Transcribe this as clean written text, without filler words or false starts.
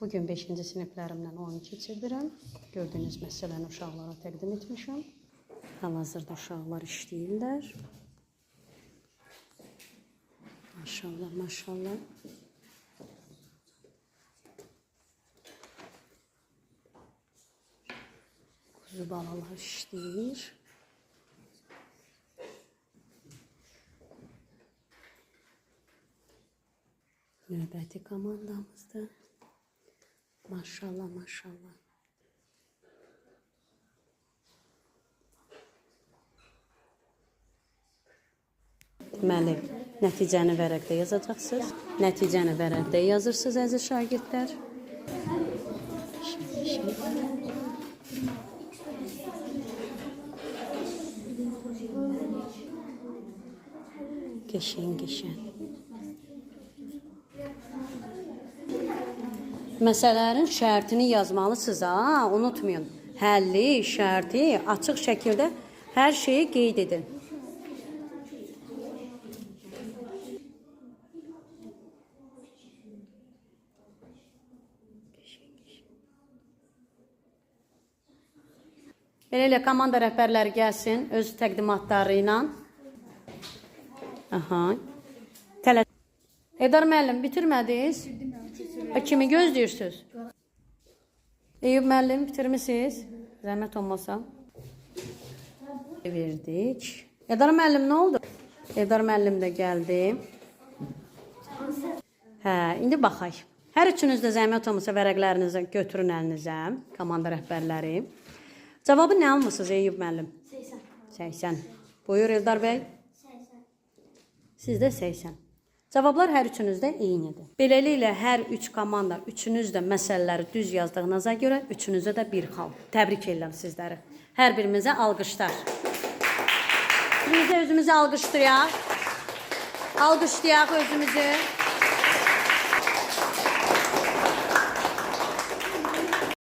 Bugün 5-ci siniflərimdən oyun keçirdirəm. Gördüyünüz məsələni uşaqlara təqdim etmişəm. Hal-hazırda uşaqlar işləyirlər. Maşallah, maşallah. Kuzu balalar işləyir. Növbəti komandamızdır. Maşallah, maşallah. Deməli, nəticəni vərəqdə yazacaqsınız. Nəticəni vərəqdə yazırsınız, əziz şagirdlər. Qəşəng, qəşəng. Məsələlərin şərtini yazmalısınız, ha, unutmayın. Həlli, şərti açıq şəkildə hər şeyi qeyd edin. Beləliklə, komanda rəhbərləri gəlsin öz təqdimatları ilə. Aha. Eldar müəllim, bitirmədiniz? Kimi gözləyirsiniz? Eyüp müəllim, bitirmişsiniz? Zəhmət olmasa. Verdik. Eldar müəllim, nə oldu? Eldar müəllim də gəldi. Hə, indi baxaq. Hər üçünüz də zəhmət olmasa vərəqlərinizi götürün əlinizə, komanda rəhbərləri. Cavabı nə almışsınız Eyüp müəllim? 80. 80. Buyur Eldar bəy. 80. Siz də 80. Cavablar hər üçünüzdə eynidir. Beləliklə, hər üç komanda üçünüz də məsələləri düz yazdığınıza görə üçünüzə də bir xal. Təbrik edirəm sizləri. Hər birimizə alqışlar. Biz də özümüzü alqışlayaq. Alqışlayaq özümüzü.